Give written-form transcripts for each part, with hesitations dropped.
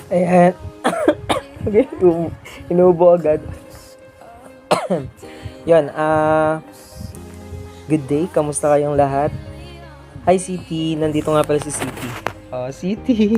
Ayan. Okay, inuubo agad. Yun, good day, kamusta kayong lahat? Hi, City. Nandito nga pala si City. City.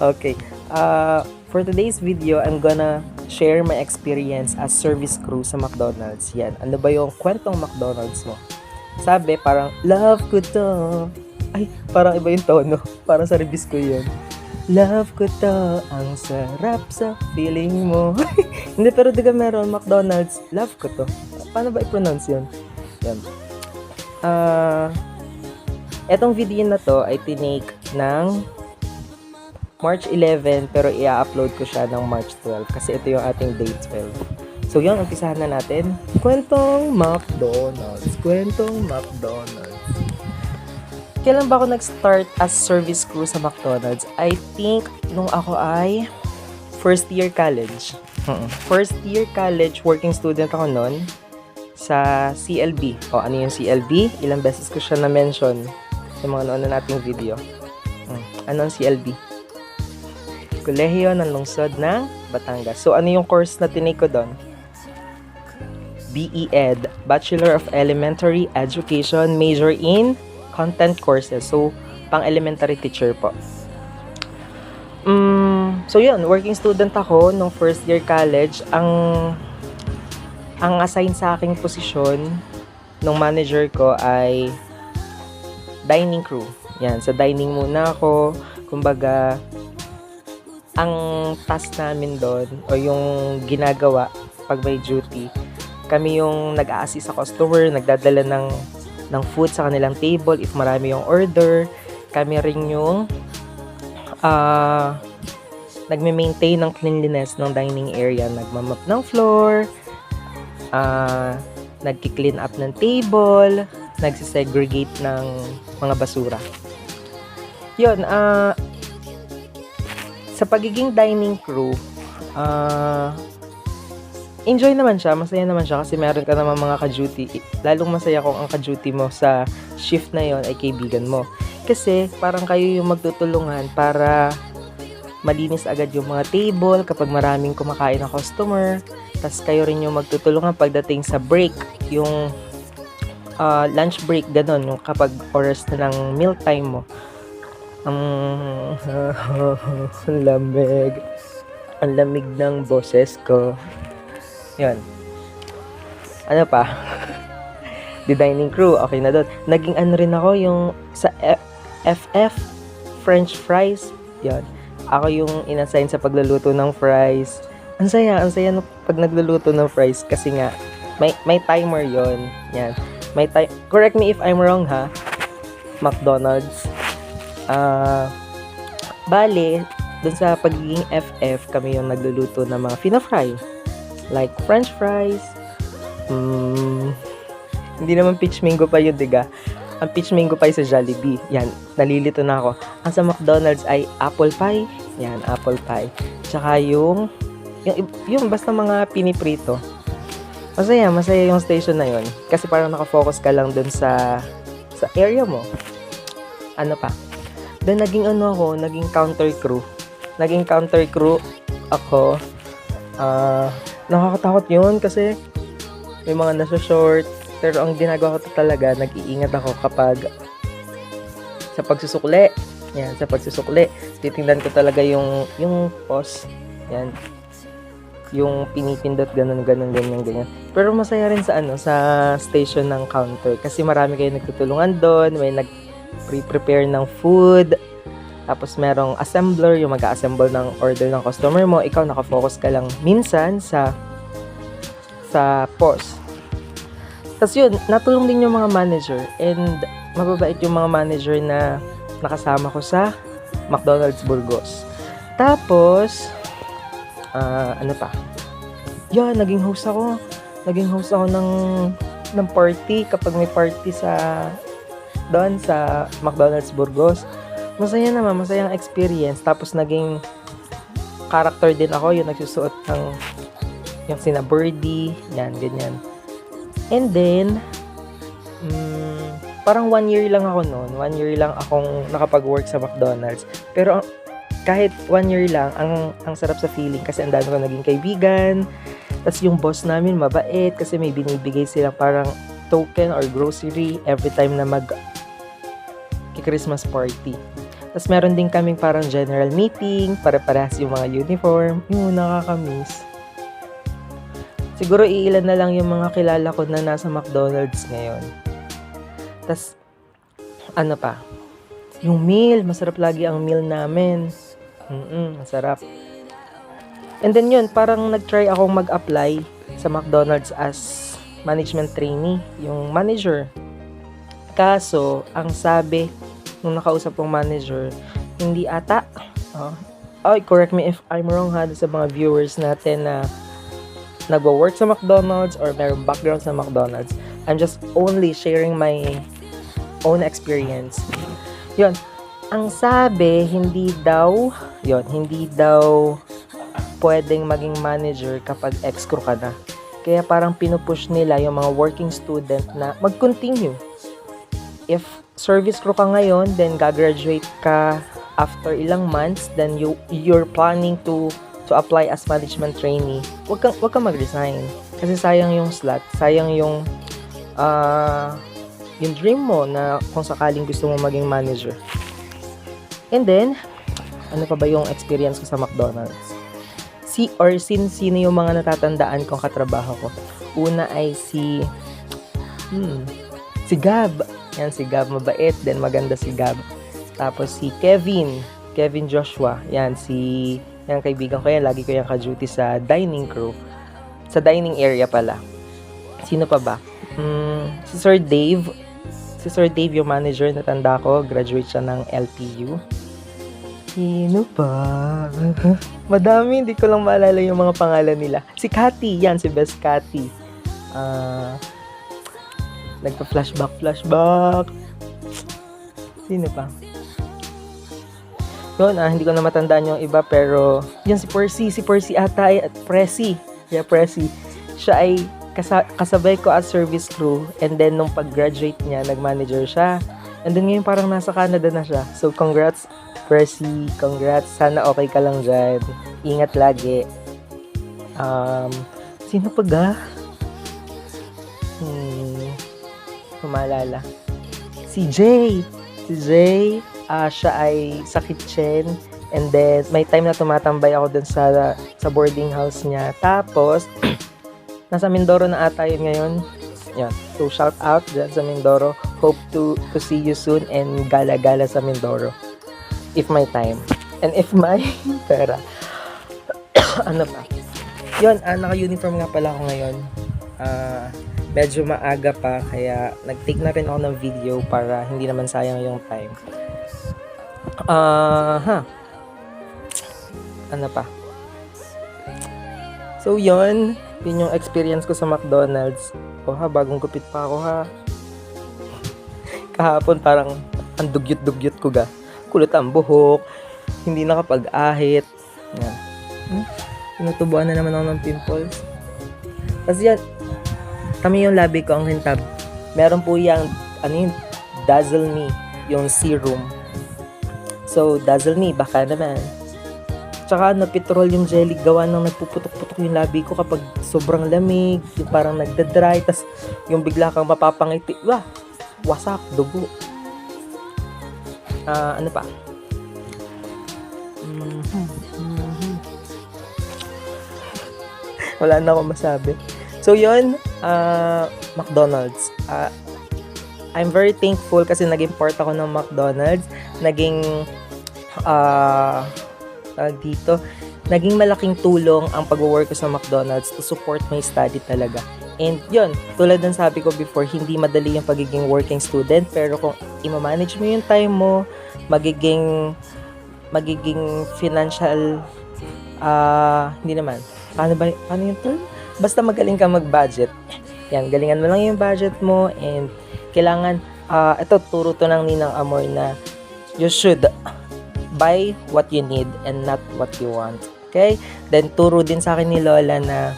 Okay. For today's video, I'm gonna share my experience as service crew sa McDonald's. Yan. Ano ba yung kwentong McDonald's mo? Sabi, parang, love ko to. Ay, parang iba yung tono. Parang sa reviews ko yun. Love ko to, ang sarap sa feeling mo. Hindi, pero diga meron, McDonald's, love ko to. Paano ba i-pronounce yun? Yan. Etong video na to ay tinake ng March 11, pero i-upload ko siya ng March 12 kasi ito yung ating day 12. So yun, umpisahan na natin. Kwentong McDonald's. Kailan ba ako nag-start as service crew sa McDonald's? I think nung ako ay first year college. First year college, working student ako noon sa CLB. Ano yung CLB? Ilang beses ko siya na-mention sa mga noon na nating video. Ano ang CLB? Kolehiyo ng Lungsod ng Batangas. So ano yung course na tinake ko doon? BE-Ed, Bachelor of Elementary Education, major in content courses. So, pang-elementary teacher po. So, yun. Working student ako nung first year college. Ang assign sa aking posisyon nung manager ko ay dining crew. Yan. Sa dining muna ako. Kumbaga, ang task namin doon o yung ginagawa pag may duty, kami yung nag-a-assist sa customer, nagdadala ng food sa kanilang table if marami yung order. Kami rin yung nagme-maintain ng cleanliness ng dining area, nagmamap ng floor, nagki-clean up ng table, nagsisegregate ng mga basura. Yun, sa pagiging dining crew, enjoy naman siya, masaya naman siya kasi meron ka naman mga ka-duty. Lalong masaya kung ang ka-duty mo sa shift na yon ay kaibigan mo. Kasi parang kayo yung magtutulungan para malinis agad yung mga table kapag maraming kumakain na customer. Tapos kayo rin yung magtutulungan pagdating sa break, yung lunch break, ganun, yung kapag oras na ng meal time mo. Ang lamig. Ang lamig ng boses ko. Yun. Ano pa? The dining crew, okay na doon. Naging ano rin ako yung sa FF, French fries. Yun. Ako yung inassign sa pagluluto ng fries. Ang saya no, pag nagluluto ng fries kasi nga may timer yon. Yan. Correct me if I'm wrong ha. McDonald's. Bale, doon sa pagiging FF, kami yung nagluluto ng mga fina-fry. Like French fries. Hindi naman peach mango pa yun, diga. Ang peach mango pie sa Jollibee. Yan, nalilito na ako. Ang sa McDonald's ay apple pie. Yan, apple pie. Tsaka yung basta mga piniprito. Masaya yung station na yun. Kasi parang nakafocus ka lang dun sa area mo. Ano pa? Then naging counter crew. Naging counter crew ako. Nakakatakot yun kasi may mga nasa short. Pero ang ginagawa ko talaga, nag-iingat ako kapag sa pagsusukli. Yan, sa pagsusukli. Titingnan ko talaga yung pause. Yan. Yung pinipindot, ganyan. Pero masaya rin sa station ng counter. Kasi marami kayo nagtutulungan doon. May nag-prepare ng food. Tapos merong assembler, yung mag-assemble ng order ng customer mo. Ikaw nakafocus ka lang minsan sa pause. Tapos yun, natulong din yung mga manager. And mababait yung mga manager na nakasama ko sa McDonald's Burgos. Tapos, ano pa? Yan, naging host ako ng party kapag may party doon sa McDonald's Burgos. Masayang experience. Tapos naging character din ako, yung nagsusuot ng yung sina Birdie, yan, ganyan. And then, parang 1 year lang ako noon. 1 year lang akong nakapag-work sa McDonald's. Pero kahit 1 year lang, ang sarap sa feeling kasi ang dami ko naging kaibigan. Tapos yung boss namin mabait kasi may binibigay sila parang token or grocery every time na Christmas party. Tapos meron din kaming parang general meeting, para-parehas yung mga uniform. Yung nakakamiss. Siguro iilan na lang yung mga kilala ko na nasa McDonald's ngayon. Tapos, ano pa? Yung meal, masarap lagi ang meal namin. Masarap. And then yun, parang nag-try akong mag-apply sa McDonald's as management trainee, yung manager. Kaso, ang sabi nung nakausap kong manager, hindi ata. Correct me if I'm wrong ha, sa mga viewers natin na nagwo-work sa McDonald's or mayroong background sa McDonald's. I'm just only sharing my own experience. Yun, ang sabi, hindi daw pwedeng maging manager kapag ex-crew ka na. Kaya parang pinupush nila yung mga working student na mag-continue. If service crew ka ngayon, then gagraduate ka after ilang months, then you're planning to apply as management trainee. Wag kang mag-resign. Kasi sayang yung slot, sayang yung dream mo na kung sakaling gusto mo maging manager. And then, ano pa ba yung experience ko sa McDonald's? Sino yung mga natatandaan kong katrabaho ko? Una ay si Gab. Yan, si Gab, mabait, then maganda si Gab. Tapos si Kevin Joshua. Yan, kaibigan ko yan, lagi ko yan ka-duty sa dining crew. Sa dining area pala. Sino pa ba? Si Sir Dave. Si Sir Dave yung manager, natanda ko, graduate siya ng LPU. Sino pa? Madami, hindi ko lang maalala yung mga pangalan nila. Si Cathy, yan, si Best Cathy. Nagpa-flashback. Sino pa? Yun, hindi ko na matandaan yung iba, pero yun, si Percy ata, Pressy. Yeah, Pressy. Siya ay kasabay ko as service crew, and then nung pag-graduate niya, nag-manager siya. And then ngayon parang nasa Canada na siya. So, congrats, Percy. Congrats. Sana okay ka lang dyan. Ingat lagi. Sino pa ga? Maalala. Si Jay. Siya ay sa kitchen. And then, may time na tumatambay ako dun sa boarding house niya. Tapos, nasa Mindoro na ata yun ngayon. Yan. So, shout out dyan sa Mindoro. Hope to see you soon and gala-gala sa Mindoro. If my time. And if my pera. Ano pa? Yun, naka-uniform nga pala ako ngayon. Medyo maaga pa, kaya nag-take na rin ako ng video para hindi naman sayang yung time. Ano pa? So, yun yung experience ko sa McDonald's. Bagong gupit pa ako ha. Kahapon parang ang dugyot-dugyot ko ga. Kulot ang buhok, hindi nakapag-ahit. Yan. Tinutubuan na naman ako ng pimples. Tapos yan, kami yung labi ko ang hintab. Meron po yung, Dazzle Me, yung serum. So, Dazzle Me, baka naman. Tsaka, petrol yung jelly, gawa ng nagpuputok-putok yung labi ko kapag sobrang lamig, yung parang nagda-dry, tas yung bigla kang mapapangiti, wasak, dugo. Ano pa? Wala na akong masabi. So, yun, McDonald's. I'm very thankful kasi naging part ako ng McDonald's. Naging malaking tulong ang pag-work ko sa McDonald's to support my study talaga. And yun, tulad ng sabi ko before, hindi madali yung pagiging working student, pero kung i-manage mo yung time mo, magiging financial, hindi naman, paano yung term? Basta magaling ka mag-budget. Yan, galingan mo lang yung budget mo, and kailangan, ito, turo to ng Ninang Amor na you should buy what you need and not what you want. Okay? Then, turo din sa akin ni Lola na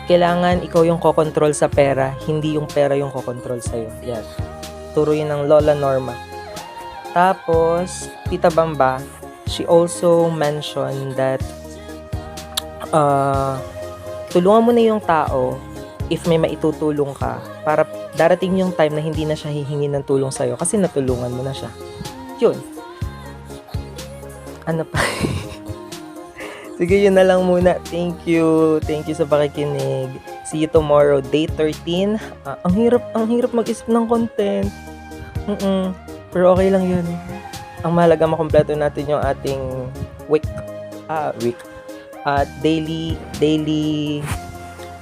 kailangan ikaw yung kokontrol sa pera, hindi yung pera yung kokontrol sa'yo. Yan. Turo yun ng Lola Norma. Tapos, Tita Bamba, she also mentioned that tulungan mo na yung tao if may maitutulong ka para darating yung time na hindi na siya hihingi ng tulong sa'yo kasi natulungan mo na siya. Yun. Ano pa? Sige, yun na lang muna. Thank you. Thank you sa pakikinig. See you tomorrow, day 13. Ang hirap mag-isip ng content. Pero okay lang yun. Ang mahalaga makompleto natin yung ating week. Daily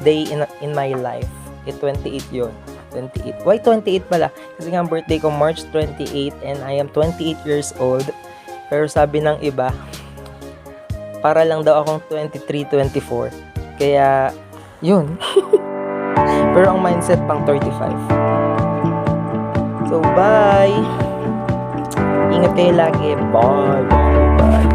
day in my life. 28 yun. 28. Why 28 pala? Kasi nga ang birthday ko March 28 and I am 28 years old. Pero sabi ng iba, para lang daw akong 23, 24. Kaya, yun. Pero ang mindset pang 35. So, bye! Ingat kayo lagi. Bye, bye, bye.